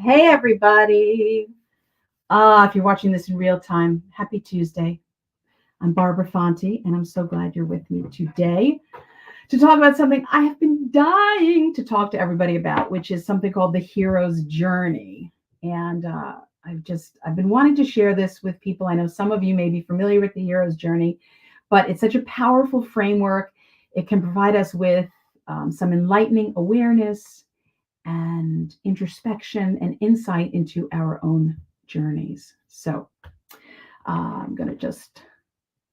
Hey, everybody. If you're watching this in real time, happy Tuesday. I'm Barbara Fonte, and I'm so glad you're with me today to talk about something I have been dying to talk to everybody about, which is something called the hero's journey. And I've been wanting to share this with people. I know some of you may be familiar with the hero's journey, but it's such a powerful framework. It can provide us with some enlightening awareness and introspection and insight into our own journeys. So I'm going to just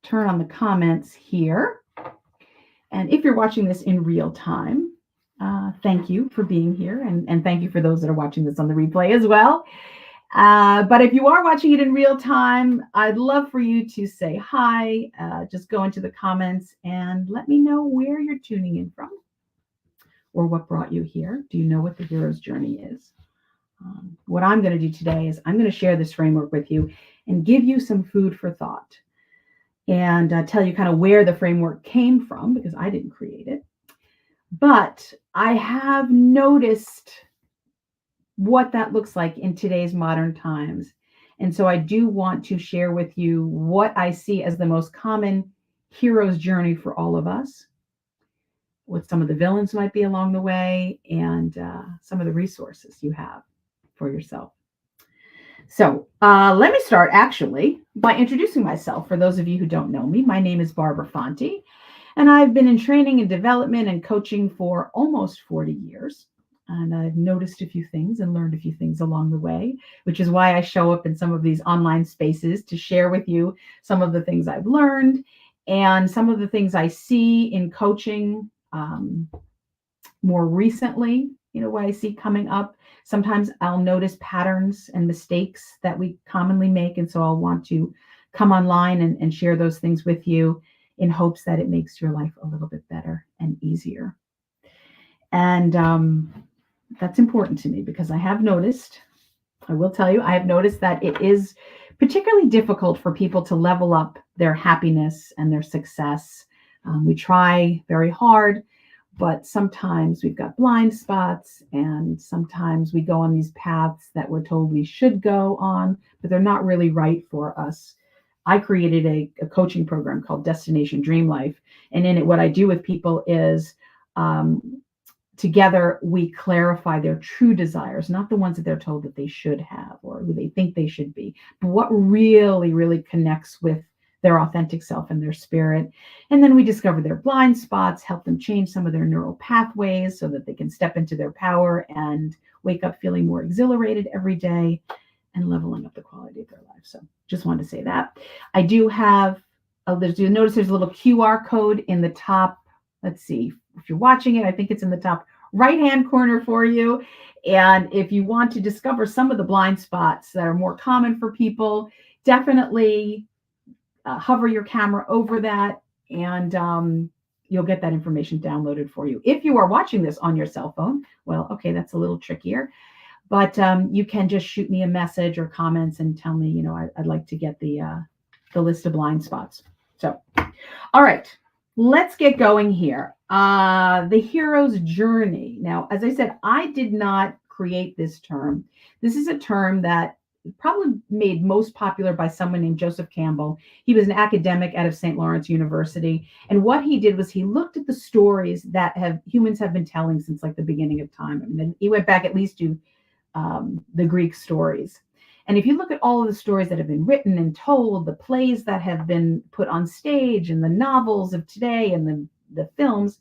turn on the comments here. And if you're watching this in real time, thank you for being here. And thank you for those that are watching this on the replay as well. But if you are watching it in real time, I'd love for you to say hi. Just go into the comments and let me know where you're tuning in from or what brought you here. Do you know what the hero's journey is? What I'm going to do today is I'm going to share this framework with you and give you some food for thought and tell you kind of where the framework came from because I didn't create it. But I have noticed what that looks like in today's modern times. And so I do want to share with you what I see as the most common hero's journey for all of us, what some of the villains might be along the way, and some of the resources you have for yourself. So let me start actually by introducing myself. For those of you who don't know me, my name is Barbara Fonte, and I've been in training and development and coaching for almost 40 years. And I've noticed a few things and learned a few things along the way, which is why I show up in some of these online spaces to share with you some of the things I've learned and some of the things I see in coaching more recently, what I see coming up. Sometimes I'll notice patterns and mistakes that we commonly make. And so I'll want to come online and share those things with you in hopes that it makes your life a little bit better and easier. And that's important to me because I will tell you, I have noticed that it is particularly difficult for people to level up their happiness and their success. We try very hard, but sometimes we've got blind spots and sometimes we go on these paths that we're told we should go on, but they're not really right for us. I created a coaching program called Destination Dream Life. And in it, what I do with people is together we clarify their true desires, not the ones that they're told that they should have or who they think they should be, but what really, really connects with their authentic self and their spirit. And then we discover their blind spots, help them change some of their neural pathways so that they can step into their power and wake up feeling more exhilarated every day and leveling up the quality of their life. So just wanted to say that. I do have, you'll notice there's a little QR code in the top. Let's see, if you're watching it, I think it's in the top right-hand corner for you. And if you want to discover some of the blind spots that are more common for people, definitely hover your camera over that and you'll get that information downloaded for you. If you are watching this on your cell phone, well, okay, that's a little trickier, but you can just shoot me a message or comments and tell me, I'd like to get the list of blind spots. So, all right, let's get going here. The hero's journey. Now, as I said, I did not create this term. This is a term that probably made most popular by someone named Joseph Campbell. He was an academic out of St. Lawrence University. And what he did was he looked at the stories that humans have been telling since like the beginning of time. I mean, he went back at least to the Greek stories. And if you look at all of the stories that have been written and told, the plays that have been put on stage and the novels of today and the films,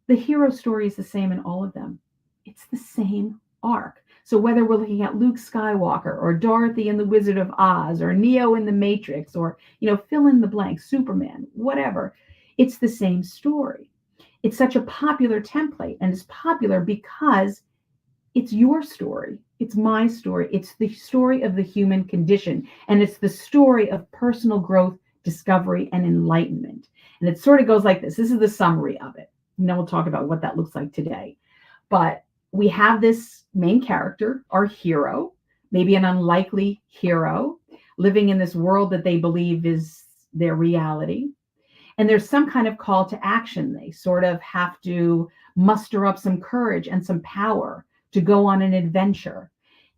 the hero story is the same in all of them. It's the same arc. So whether we're looking at Luke Skywalker or Dorothy in The Wizard of Oz or Neo in The Matrix or, fill in the blank, Superman, whatever, it's the same story. It's such a popular template, and it's popular because it's your story. It's my story. It's the story of the human condition, and it's the story of personal growth, discovery, and enlightenment. And it sort of goes like this. This is the summary of it. And then we'll talk about what that looks like today. But we have this main character, our hero, maybe an unlikely hero, living in this world that they believe is their reality. And there's some kind of call to action. They sort of have to muster up some courage and some power to go on an adventure.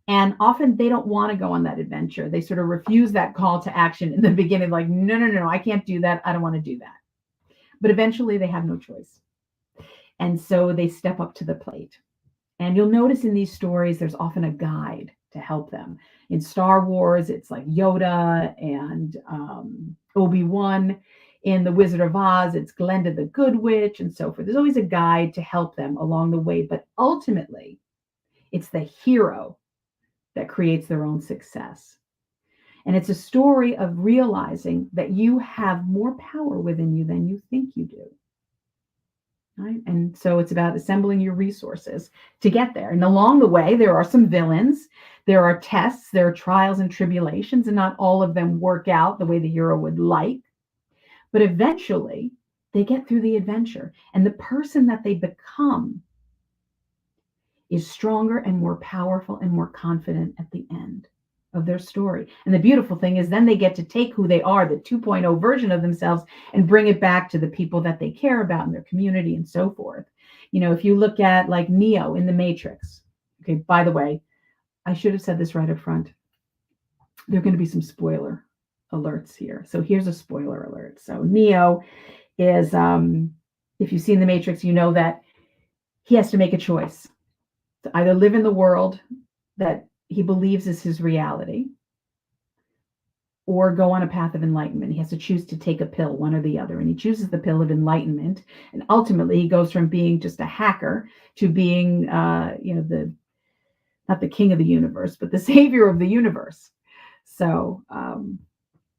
And often they don't want to go on that adventure. They sort of refuse that call to action in the beginning, like, no, no, no, I can't do that. I don't want to do that. But eventually they have no choice. And so they step up to the plate. And you'll notice in these stories, there's often a guide to help them. In Star Wars, it's like Yoda and Obi-Wan. In The Wizard of Oz, it's Glinda the Good Witch and so forth. There's always a guide to help them along the way. But ultimately, it's the hero that creates their own success. And it's a story of realizing that you have more power within you than you think you do. Right? And so it's about assembling your resources to get there. And along the way, there are some villains, there are tests, there are trials and tribulations, and not all of them work out the way the hero would like. But eventually, they get through the adventure. And the person that they become is stronger and more powerful and more confident at the end of their story. And the beautiful thing is then they get to take who they are, the 2.0 version of themselves, and bring it back to the people that they care about in their community and so forth. You know, if you look at like Neo in The Matrix, okay, by the way, I should have said this right up front. There are going to be some spoiler alerts here. So here's a spoiler alert. So Neo is, if you've seen The Matrix, you know that he has to make a choice to either live in the world that he believes is his reality or go on a path of enlightenment. He has to choose to take a pill, one or the other. And he chooses the pill of enlightenment. And ultimately, he goes from being just a hacker to being, not the king of the universe, but the savior of the universe. So,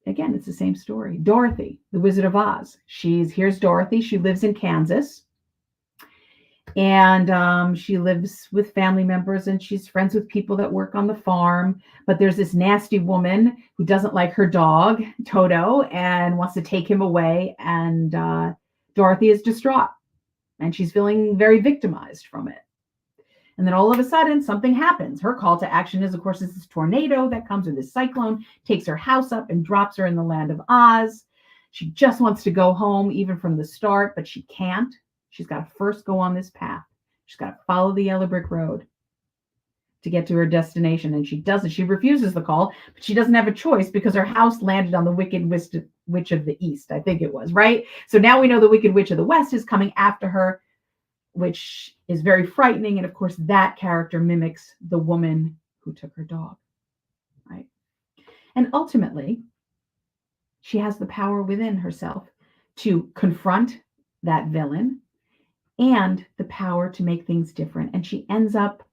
again, it's the same story. Dorothy, the Wizard of Oz. Here's Dorothy. She lives in Kansas. And she lives with family members and she's friends with people that work on the farm. But there's this nasty woman who doesn't like her dog, Toto, and wants to take him away. And Dorothy is distraught and she's feeling very victimized from it. And then all of a sudden, something happens. Her call to action is, of course, this tornado that comes with this cyclone, takes her house up and drops her in the land of Oz. She just wants to go home, even from the start, but she can't. She's got to first go on this path. She's got to follow the yellow brick road to get to her destination. And she doesn't. She refuses the call, but she doesn't have a choice because her house landed on the Wicked Witch of the East, I think it was, right? So now we know the Wicked Witch of the West is coming after her, which is very frightening. And of course, that character mimics the woman who took her dog, right? And ultimately, she has the power within herself to confront that villain and the power to make things different. And she ends up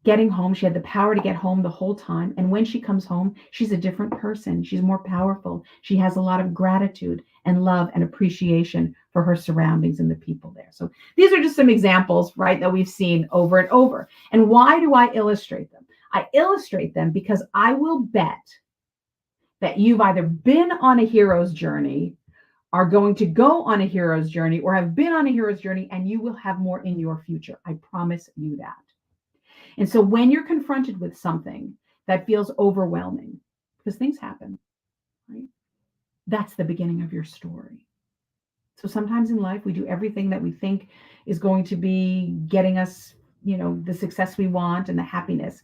getting home. She had the power to get home the whole time. And when she comes home, she's a different person. She's more powerful. She has a lot of gratitude and love and appreciation for her surroundings and the people there. So these are just some examples, right, that we've seen over and over. And why do I illustrate them? I illustrate them because I will bet that you've either been on a hero's journey, are going to go on a hero's journey, or have been on a hero's journey, and you will have more in your future. I promise you that. And so when you're confronted with something that feels overwhelming, because things happen, right? That's the beginning of your story. So sometimes in life, we do everything that we think is going to be getting us, the success we want and the happiness,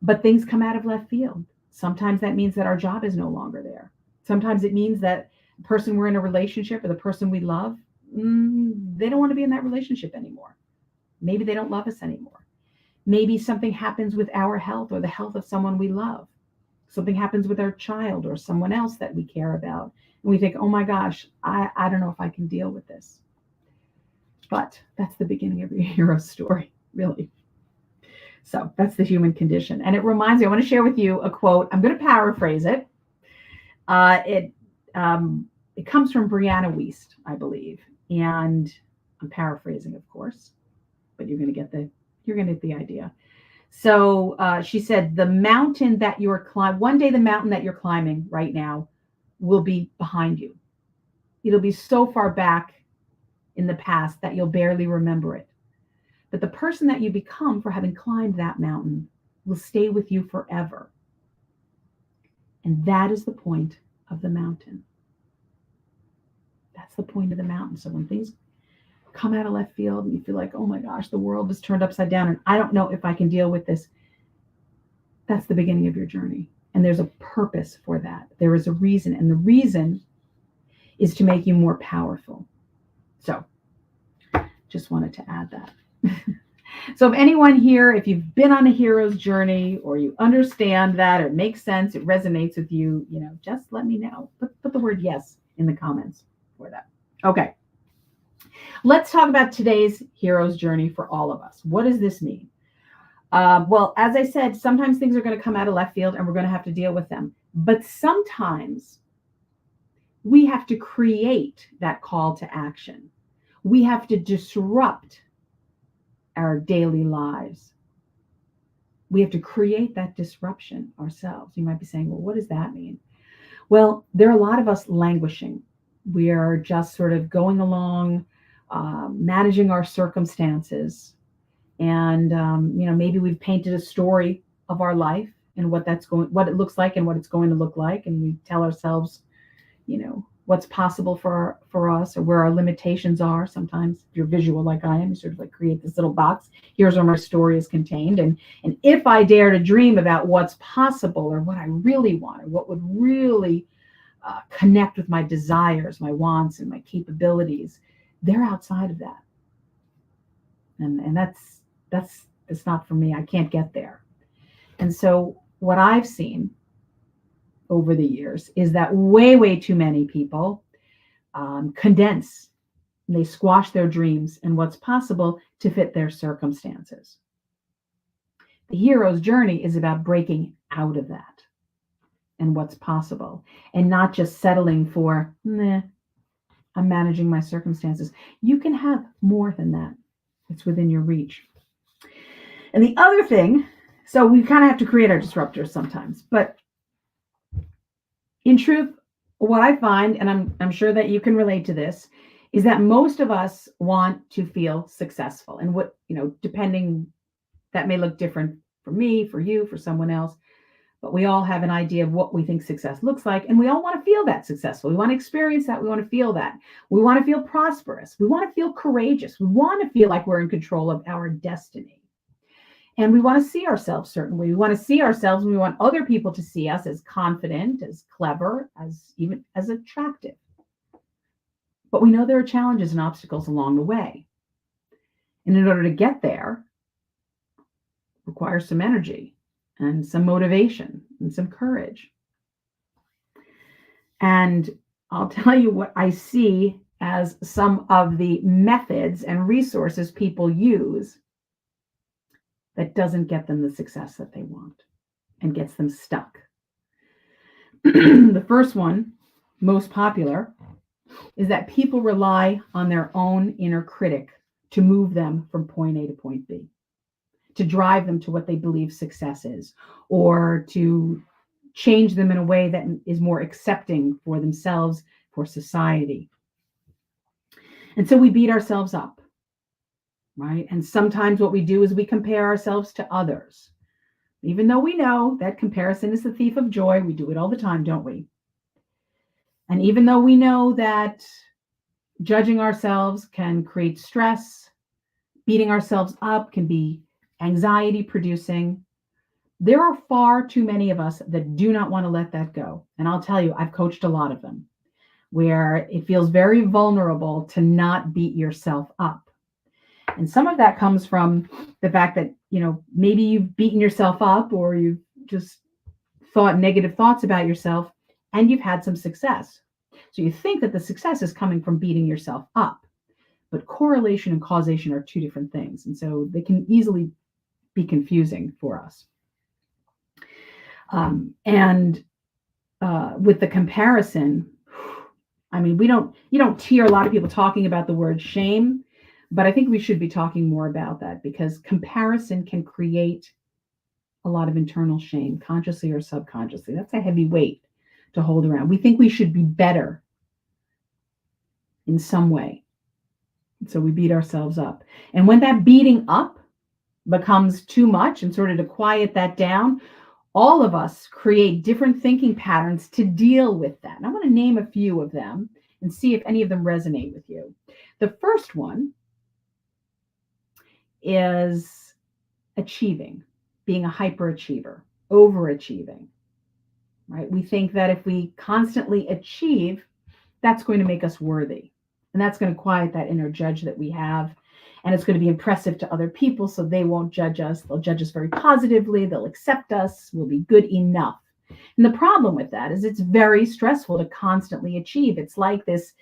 but things come out of left field. Sometimes that means that our job is no longer there. Sometimes it means that the person we're in a relationship or the person we love, they don't want to be in that relationship anymore. Maybe they don't love us anymore. Maybe something happens with our health or the health of someone we love. Something happens with our child or someone else that we care about. And we think, oh my gosh, I don't know if I can deal with this. But that's the beginning of your hero story, really. So that's the human condition. And it reminds me, I want to share with you a quote. I'm going to paraphrase it. It comes from Brianna Wiest, I believe. And I'm paraphrasing, of course, but you're going to get the idea. So she said, the mountain that you're climbing, one day the mountain that you're climbing right now will be behind you. It'll be so far back in the past that you'll barely remember it. But the person that you become for having climbed that mountain will stay with you forever. And that is the point of the mountain. That's the point of the mountain. So when things come out of left field and you feel like, oh my gosh, the world is turned upside down and I don't know if I can deal with this, That's the beginning of your journey. And there's a purpose for that. There is a reason. And the reason is to make you more powerful. So just wanted to add that. So if anyone here, if you've been on a hero's journey or you understand that, or it makes sense, it resonates with you, just let me know. Put the word yes in the comments for that. Okay. Let's talk about today's hero's journey for all of us. What does this mean? Well, as I said, sometimes things are going to come out of left field and we're going to have to deal with them. But sometimes we have to create that call to action. We have to disrupt our daily lives. We have to create that disruption ourselves. You might be saying, well, what does that mean? Well, there are a lot of us languishing. We are just sort of going along, managing our circumstances. And, maybe we've painted a story of our life and what it looks like and what it's going to look like. And we tell ourselves, what's possible for us or where our limitations are. Sometimes if you're visual like I am, you sort of like create this little box. Here's where my story is contained. And if I dare to dream about what's possible or what I really want or what would really connect with my desires, my wants, and my capabilities, they're outside of that. And that's not for me. I can't get there. And so what I've seen over the years is that way too many people condense. They squash their dreams and what's possible to fit their circumstances. The hero's journey is about breaking out of that and what's possible and not just settling for, I'm managing my circumstances. You can have more than that. It's within your reach. And the other thing, so we kind of have to create our disruptors sometimes, but in truth, what I find, and I'm sure that you can relate to this, is that most of us want to feel successful. And what, depending, that may look different for me, for you, for someone else, but we all have an idea of what we think success looks like. And we all want to feel that successful. We want to experience that. We want to feel that. We want to feel prosperous. We want to feel courageous. We want to feel like we're in control of our destiny. And we want to see ourselves certainly. We want to see ourselves and we want other people to see us as confident, as clever, even as attractive. But we know there are challenges and obstacles along the way. And in order to get there, requires some energy and some motivation and some courage. And I'll tell you what I see as some of the methods and resources people use that doesn't get them the success that they want and gets them stuck. The first one, most popular, is that people rely on their own inner critic to move them from point A to point B, to drive them to what they believe success is, or to change them in a way that is more accepting for themselves, for society. And so we beat ourselves up. Right? And sometimes what we do is we compare ourselves to others. Even though we know that comparison is the thief of joy, we do it all the time, don't we? And even though we know that judging ourselves can create stress, beating ourselves up can be anxiety producing, there are far too many of us that do not want to let that go. And I'll tell you, I've coached a lot of them where it feels very vulnerable to not beat yourself up. And some of that comes from the fact that, maybe you've beaten yourself up or you've just thought negative thoughts about yourself and you've had some success. So you think that the success is coming from beating yourself up. But correlation and causation are two different things. And so they can easily be confusing for us. With the comparison, you don't hear a lot of people talking about the word shame. But I think we should be talking more about that because comparison can create a lot of internal shame, consciously or subconsciously. That's a heavy weight to hold around. We think we should be better in some way. So we beat ourselves up. And when that beating up becomes too much and sort of to quiet that down, all of us create different thinking patterns to deal with that. And I want to name a few of them and see if any of them resonate with you. The first one is achieving, being a hyperachiever, overachieving, right? We think that if we constantly achieve, that's going to make us worthy. And that's going to quiet that inner judge that we have. And it's going to be impressive to other people, so they won't judge us. They'll judge us very positively. They'll accept us. We'll be good enough. And the problem with that is it's very stressful to constantly achieve. It's like this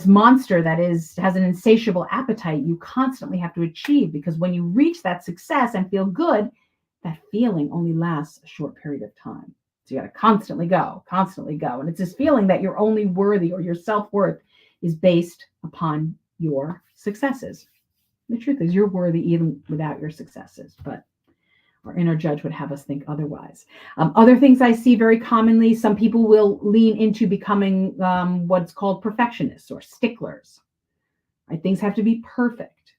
monster that has an insatiable appetite. You constantly have to achieve, because when you reach that success and feel good, that feeling only lasts a short period of time. So you got to constantly go. And it's this feeling that you're only worthy, or your self-worth is based upon your successes. The truth is you're worthy even without your successes, but our inner judge would have us think otherwise. Other things I see very commonly, some people will lean into becoming what's called perfectionists or sticklers. Right? Things have to be perfect,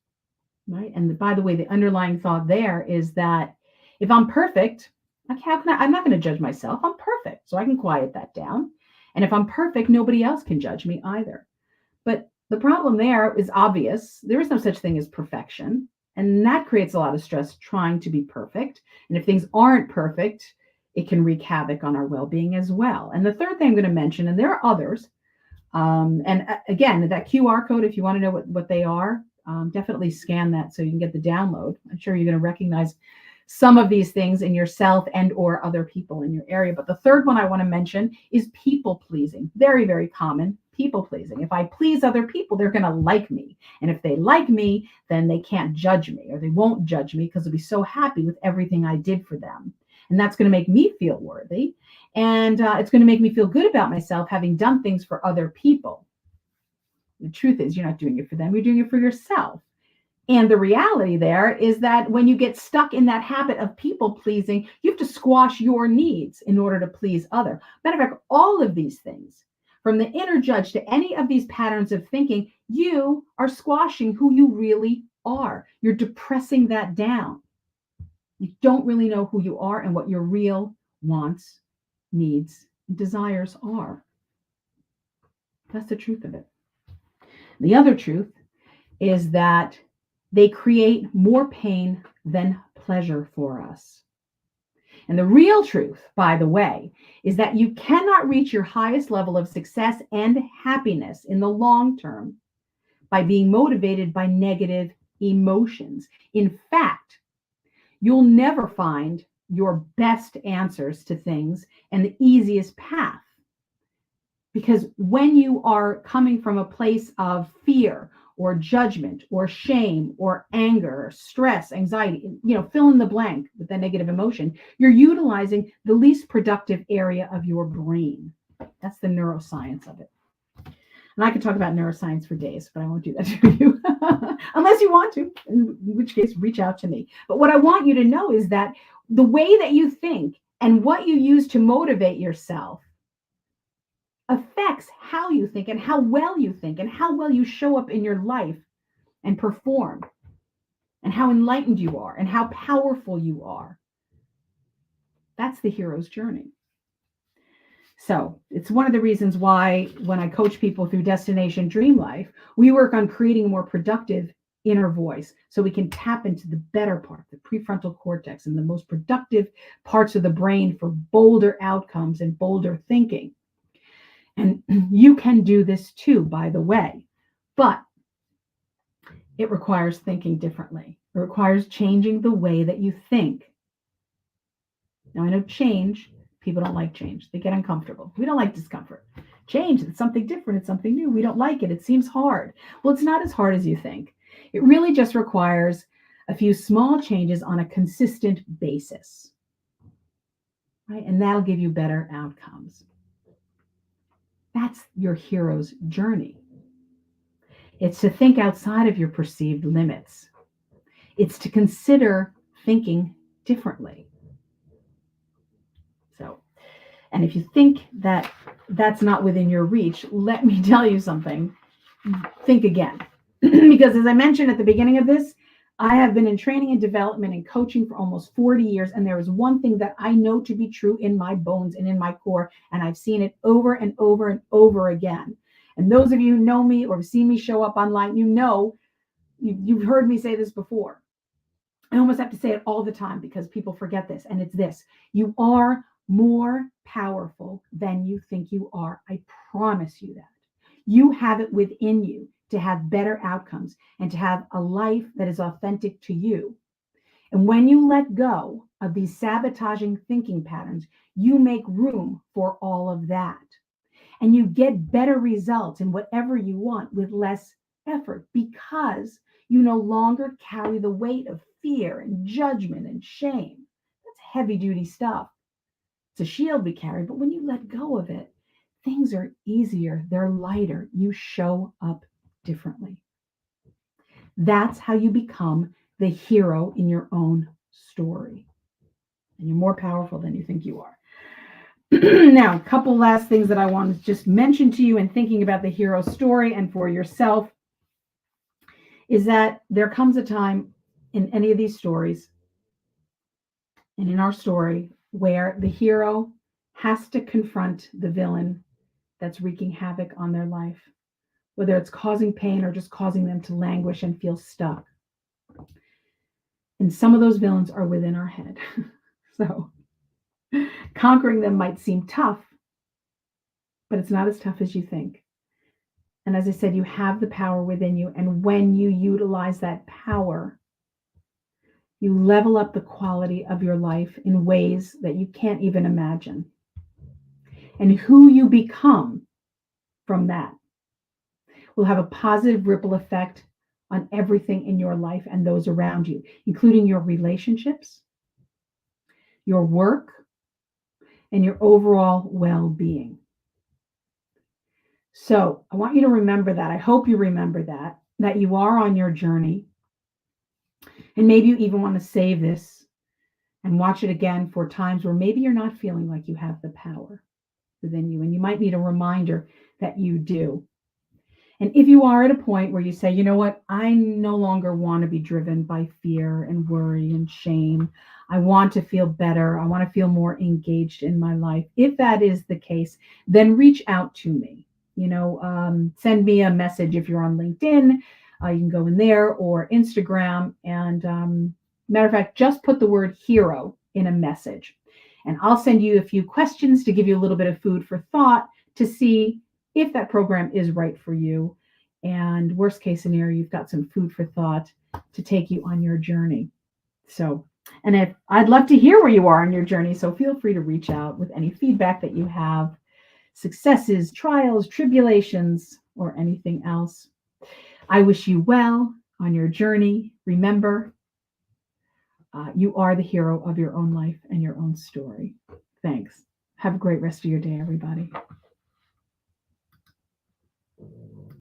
right? And by the way, the underlying thought there is that if I'm perfect, like I'm not going to judge myself. I'm perfect, so I can quiet that down. And if I'm perfect, nobody else can judge me either. But the problem there is obvious. There is no such thing as perfection. And that creates a lot of stress trying to be perfect. And if things aren't perfect, it can wreak havoc on our well-being as well. And the third thing I'm going to mention, and there are others, and again, that QR code, if you want to know what they are, definitely scan that so you can get the download. I'm sure you're going to recognize some of these things in yourself and or other people in your area. But the third one I want to mention is people pleasing. Very, very common. People pleasing. If I please other people, they're going to like me. And if they like me, then they can't judge me, or they won't judge me because they'll be so happy with everything I did for them. And that's going to make me feel worthy. And it's going to make me feel good about myself, having done things for other people. The truth is, you're not doing it for them. You're doing it for yourself. And the reality there is that when you get stuck in that habit of people pleasing, you have to squash your needs in order to please others. Matter of fact, all of these things, from the inner judge to any of these patterns of thinking, you are squashing who you really are. You're depressing that down. You don't really know who you are and what your real wants, needs, and desires are. That's the truth of it. The other truth is that they create more pain than pleasure for us. And the real truth, by the way, is that you cannot reach your highest level of success and happiness in the long term by being motivated by negative emotions. In fact, you'll never find your best answers to things and the easiest path. Because when you are coming from a place of fear or judgment or shame or anger, or stress, anxiety, fill in the blank with that negative emotion, you're utilizing the least productive area of your brain. That's the neuroscience of it. And I could talk about neuroscience for days, but I won't do that to you unless you want to, in which case reach out to me. But what I want you to know is that the way that you think and what you use to motivate yourself affects how you think and how well you think and how well you show up in your life and perform, and how enlightened you are and how powerful you are. That's the hero's journey. So it's one of the reasons why when I coach people through Destination Dream Life, we work on creating a more productive inner voice so we can tap into the better part, the prefrontal cortex, and the most productive parts of the brain for bolder outcomes and bolder thinking. And you can do this too, by the way, but it requires thinking differently. It requires changing the way that you think. Now, I know people don't like change. They get uncomfortable. We don't like discomfort. Change, it's something different. It's something new. We don't like it. It seems hard. Well, it's not as hard as you think. It really just requires a few small changes on a consistent basis, right? And that'll give you better outcomes. That's your hero's journey. It's to think outside of your perceived limits. It's to consider thinking differently. So, and if you think that that's not within your reach, let me tell you something. Think again. Because as I mentioned at the beginning of this, I have been in training and development and coaching for almost 40 years. And there is one thing that I know to be true in my bones and in my core. And I've seen it over and over and over again. And those of you who know me or have seen me show up online, you've heard me say this before. I almost have to say it all the time because people forget this. And it's this: you are more powerful than you think you are. I promise you that. You have it within you to have better outcomes and to have a life that is authentic to you. And when you let go of these sabotaging thinking patterns, you make room for all of that. And you get better results in whatever you want with less effort because you no longer carry the weight of fear and judgment and shame. That's heavy duty stuff. It's a shield we carry, but when you let go of it, things are easier, they're lighter. You show up differently. That's how you become the hero in your own story. And you're more powerful than you think you are. Now, a couple last things that I want to just mention to you in thinking about the hero story and for yourself is that there comes a time in any of these stories and in our story where the hero has to confront the villain that's wreaking havoc on their life, whether it's causing pain or just causing them to languish and feel stuck. And some of those villains are within our head. So conquering them might seem tough, but it's not as tough as you think. And as I said, you have the power within you. And when you utilize that power, you level up the quality of your life in ways that you can't even imagine. And who you become from that will have a positive ripple effect on everything in your life and those around you, including your relationships, your work, and your overall well-being. So I want you to remember that. I hope you remember that you are on your journey. And maybe you even want to save this and watch it again for times where maybe you're not feeling like you have the power within you. And you might need a reminder that you do. And if you are at a point where you say, you know what, I no longer want to be driven by fear and worry and shame. I want to feel better. I want to feel more engaged in my life. If that is the case, then reach out to me. Send me a message if you're on LinkedIn. You can go in there or Instagram. And matter of fact, just put the word hero in a message. And I'll send you a few questions to give you a little bit of food for thought to see if that program is right for you. And worst case scenario, you've got some food for thought to take you on your journey. So, and if I'd love to hear where you are on your journey, so feel free to reach out with any feedback that you have, successes, trials, tribulations, or anything else. I wish you well on your journey. Remember, you are the hero of your own life and your own story. Thanks. Have a great rest of your day, everybody.